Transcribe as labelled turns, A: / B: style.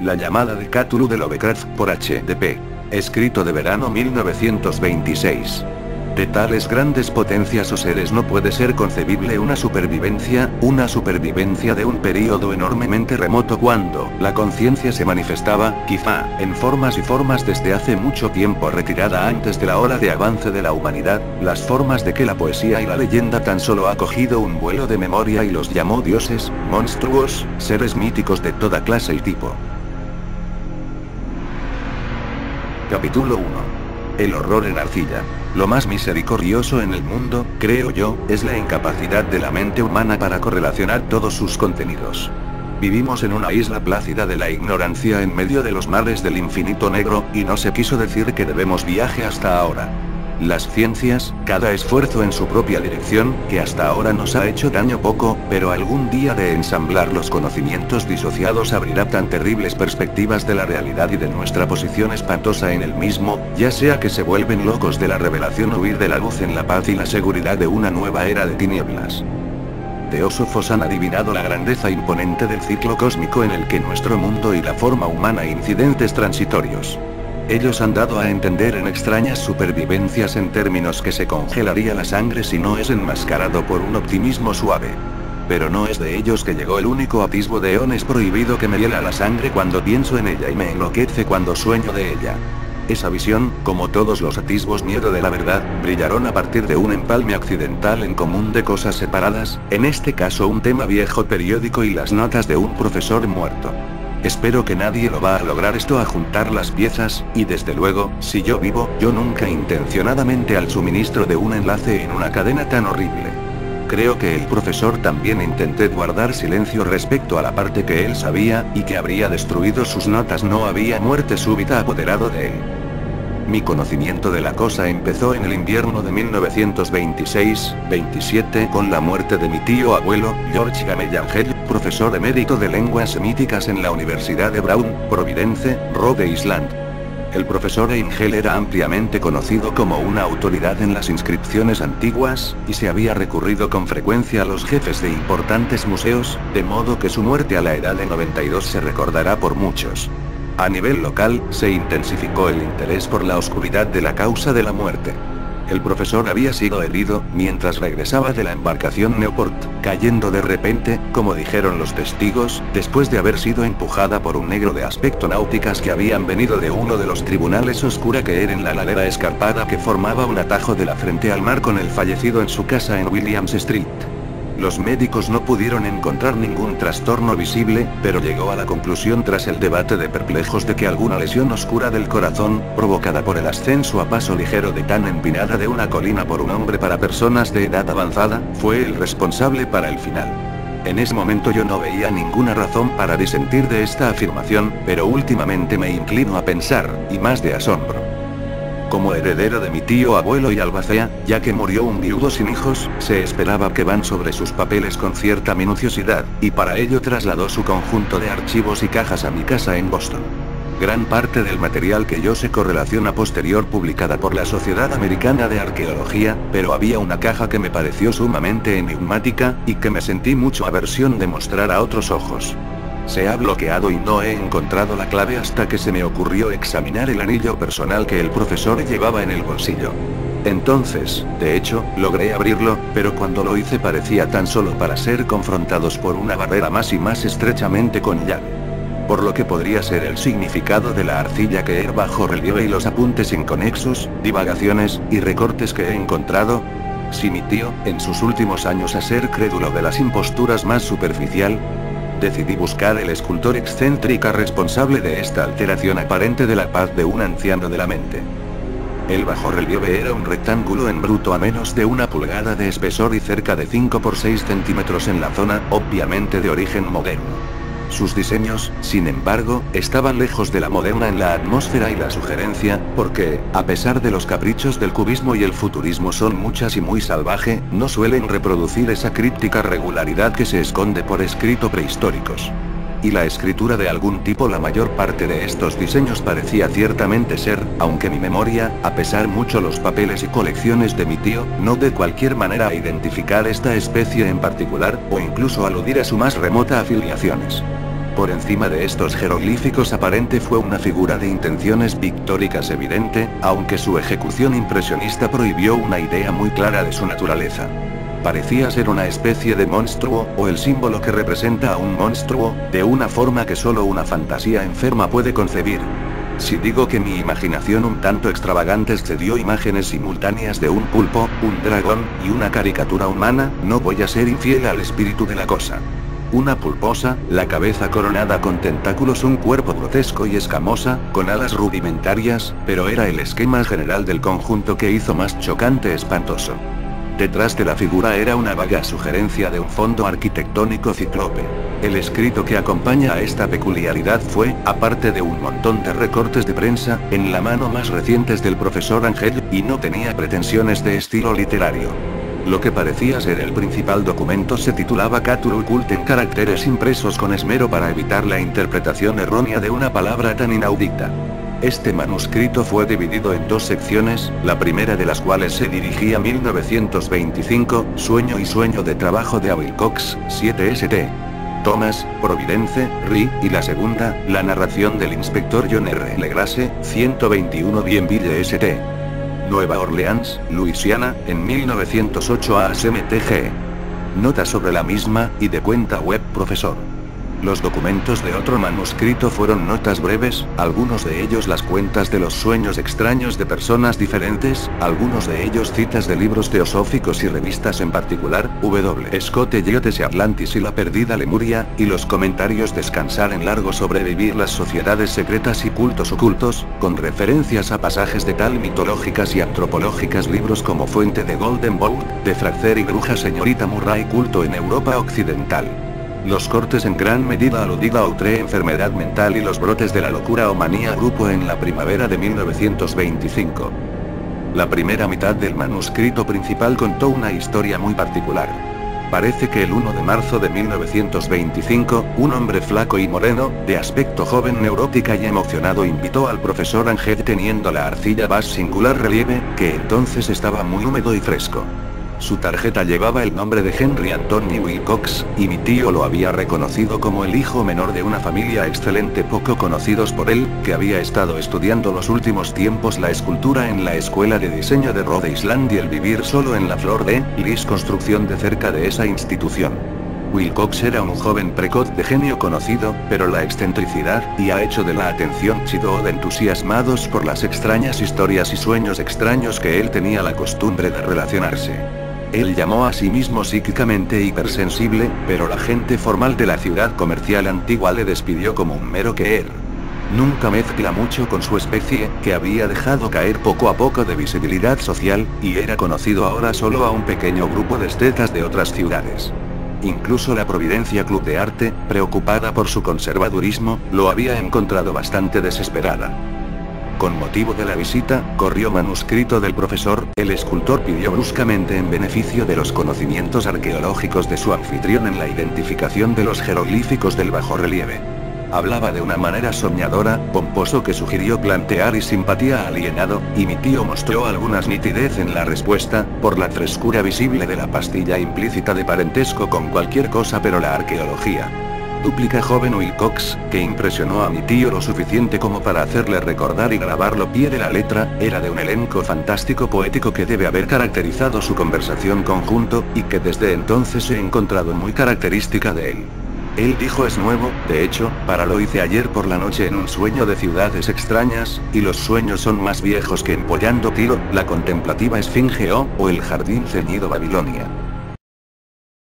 A: La llamada de Cthulhu de Lovecraft por H.D.P. Escrito de verano 1926. De tales grandes potencias o seres no puede ser concebible una supervivencia de un período enormemente remoto cuando la conciencia se manifestaba, quizá, en formas y formas desde hace mucho tiempo retirada antes de la hora de avance de la humanidad, las formas de que la poesía y la leyenda tan solo ha cogido un vuelo de memoria y los llamó dioses, monstruos, seres míticos de toda clase y tipo. Capítulo 1. El horror en arcilla. Lo más misericordioso en el mundo, creo yo, es la incapacidad de la mente humana para correlacionar todos sus contenidos. Vivimos en una isla plácida de la ignorancia en medio de los mares del infinito negro, y no se quiso decir que debemos viaje hasta ahora. Las ciencias, cada esfuerzo en su propia dirección, que hasta ahora nos ha hecho daño poco, pero algún día de ensamblar los conocimientos disociados abrirá tan terribles perspectivas de la realidad y de nuestra posición espantosa en el mismo, ya sea que se vuelven locos de la revelación o huir de la luz en la paz y la seguridad de una nueva era de tinieblas. Teósofos han adivinado la grandeza imponente del ciclo cósmico en el que nuestro mundo y la forma humana incidentes transitorios. Ellos han dado a entender en extrañas supervivencias en términos que se congelaría la sangre si no es enmascarado por un optimismo suave. Pero no es de ellos que llegó el único atisbo de eones prohibido que me hiela la sangre cuando pienso en ella y me enloquece cuando sueño de ella. Esa visión, como todos los atisbos miedo de la verdad, brillaron a partir de un empalme accidental en común de cosas separadas, en este caso un tema viejo periódico y las notas de un profesor muerto. Espero que nadie lo va a lograr esto a juntar las piezas, y desde luego, si yo vivo, yo nunca intencionadamente al suministro de un enlace en una cadena tan horrible. Creo que el profesor también intenté guardar silencio respecto a la parte que él sabía, y que habría destruido sus notas no había muerte súbita apoderado de él. Mi conocimiento de la cosa empezó en el invierno de 1926-27 con la muerte de mi tío abuelo, George Gamel Angel, profesor emérito de lenguas semíticas en la Universidad de Brown, Providence, Rhode Island. El profesor Angel era ampliamente conocido como una autoridad en las inscripciones antiguas, y se había recurrido con frecuencia a los jefes de importantes museos, de modo que su muerte a la edad de 92 se recordará por muchos. A nivel local, se intensificó el interés por la oscuridad de la causa de la muerte. El profesor había sido herido, mientras regresaba de la embarcación Newport, cayendo de repente, como dijeron los testigos, después de haber sido empujada por un negro de aspecto náuticas que habían venido de uno de los tribunales oscura que era en la ladera escarpada que formaba un atajo de la frente al mar con el fallecido en su casa en Williams Street. Los médicos no pudieron encontrar ningún trastorno visible, pero llegó a la conclusión tras el debate de perplejos de que alguna lesión oscura del corazón, provocada por el ascenso a paso ligero de tan empinada de una colina por un hombre para personas de edad avanzada, fue el responsable para el final. En ese momento yo no veía ninguna razón para disentir de esta afirmación, pero últimamente me inclino a pensar, y más de asombro. Como heredero de mi tío abuelo y albacea, ya que murió un viudo sin hijos, se esperaba que van sobre sus papeles con cierta minuciosidad, y para ello trasladó su conjunto de archivos y cajas a mi casa en Boston. Gran parte del material que yo sé correlación a posterior publicada por la Sociedad Americana de Arqueología, pero había una caja que me pareció sumamente enigmática, y que me sentí mucho aversión de mostrar a otros ojos. Se ha bloqueado y no he encontrado la clave hasta que se me ocurrió examinar el anillo personal que el profesor llevaba en el bolsillo. Entonces, de hecho, logré abrirlo, pero cuando lo hice parecía tan solo para ser confrontados por una barrera más y más estrechamente con llave. Por lo que podría ser el significado de la arcilla que he bajo relieve y los apuntes inconexos, divagaciones, y recortes que he encontrado. Si mi tío, en sus últimos años a ser crédulo de las imposturas más superficial, decidí buscar el escultor excéntrica responsable de esta alteración aparente de la paz de un anciano de la mente. El bajorrelieve era un rectángulo en bruto a menos de 1 pulgada de espesor y cerca de 5 por 6 centímetros en la zona, obviamente de origen moderno. Sus diseños, sin embargo, estaban lejos de la moderna en la atmósfera y la sugerencia, porque, a pesar de los caprichos del cubismo y el futurismo son muchas y muy salvaje, no suelen reproducir esa críptica regularidad que se esconde por escrito prehistóricos. Y la escritura de algún tipo la mayor parte de estos diseños parecía ciertamente ser, aunque mi memoria, a pesar mucho los papeles y colecciones de mi tío, no de cualquier manera a identificar esta especie en particular, o incluso aludir a su más remota afiliaciones. Por encima de estos jeroglíficos aparente fue una figura de intenciones pictóricas evidente, aunque su ejecución impresionista prohibió una idea muy clara de su naturaleza. Parecía ser una especie de monstruo, o el símbolo que representa a un monstruo, de una forma que solo una fantasía enferma puede concebir. Si digo que mi imaginación un tanto extravagante excedió imágenes simultáneas de un pulpo, un dragón, y una caricatura humana, no voy a ser infiel al espíritu de la cosa. Una pulposa, la cabeza coronada con tentáculos, un cuerpo grotesco y escamosa, con alas rudimentarias, pero era el esquema general del conjunto que hizo más chocante espantoso. Detrás de la figura era una vaga sugerencia de un fondo arquitectónico cíclope. El escrito que acompaña a esta peculiaridad fue, aparte de un montón de recortes de prensa, en la mano más recientes del profesor Ángel, y no tenía pretensiones de estilo literario. Lo que parecía ser el principal documento se titulaba Cthulhu Cult en caracteres impresos con esmero para evitar la interpretación errónea de una palabra tan inaudita. Este manuscrito fue dividido en dos secciones, la primera de las cuales se dirigía a 1925, Sueño y sueño de trabajo de Wilcox, 7 St. Thomas, Providence, RI, y la segunda, la narración del inspector John R. Legrasse, 121 Bienville St. Nueva Orleans, Luisiana, en 1908 ASMTG. Nota sobre la misma, y de cuenta web profesor. Los documentos de otro manuscrito fueron notas breves, algunos de ellos las cuentas de los sueños extraños de personas diferentes, algunos de ellos citas de libros teosóficos y revistas, en particular, W. Scott Elliott y Atlantis y la perdida Lemuria, y los comentarios Descansar en largo sobrevivir las sociedades secretas y cultos ocultos, con referencias a pasajes de tal mitológicas y antropológicas libros como Fuente de Golden Bowl, de Frazer y Bruja Señorita Murray, culto en Europa Occidental. Los cortes en gran medida aludida a otra enfermedad mental y los brotes de la locura o manía grupo en la primavera de 1925. La primera mitad del manuscrito principal contó una historia muy particular. Parece que el 1 de marzo de 1925, un hombre flaco y moreno, de aspecto joven, neurótica y emocionado, invitó al profesor Ángel teniendo la arcilla más singular relieve, que entonces estaba muy húmedo y fresco. Su tarjeta llevaba el nombre de Henry Anthony Wilcox, y mi tío lo había reconocido como el hijo menor de una familia excelente poco conocidos por él, que había estado estudiando los últimos tiempos la escultura en la escuela de diseño de Rhode Island y el vivir solo en la Flor de Lis construcción de cerca de esa institución. Wilcox era un joven precoz de genio conocido, pero la excentricidad, y ha hecho de la atención chido de entusiasmados por las extrañas historias y sueños extraños que él tenía la costumbre de relacionarse. Él llamó a sí mismo psíquicamente hipersensible, pero la gente formal de la ciudad comercial antigua le despidió como un mero queer. Nunca mezcla mucho con su especie, que había dejado caer poco a poco de visibilidad social, y era conocido ahora solo a un pequeño grupo de estetas de otras ciudades. Incluso la Providencia Club de Arte, preocupada por su conservadurismo, lo había encontrado bastante desesperada. Con motivo de la visita, corrió manuscrito del profesor, el escultor pidió bruscamente en beneficio de los conocimientos arqueológicos de su anfitrión en la identificación de los jeroglíficos del bajorrelieve. Hablaba de una manera soñadora, pomposo, que sugirió plantear y simpatía alienado, y mi tío mostró algunas nitidez en la respuesta, por la frescura visible de la pastilla implícita de parentesco con cualquier cosa, pero la arqueología. Dúplica joven Wilcox, que impresionó a mi tío lo suficiente como para hacerle recordar y grabarlo pie de la letra, era de un elenco fantástico poético que debe haber caracterizado su conversación conjunto, y que desde entonces he encontrado muy característica de él. Él dijo: es nuevo, de hecho, para lo hice ayer por la noche en un sueño de ciudades extrañas, y los sueños son más viejos que Empollando Tiro, la contemplativa Esfinge o el jardín ceñido Babilonia.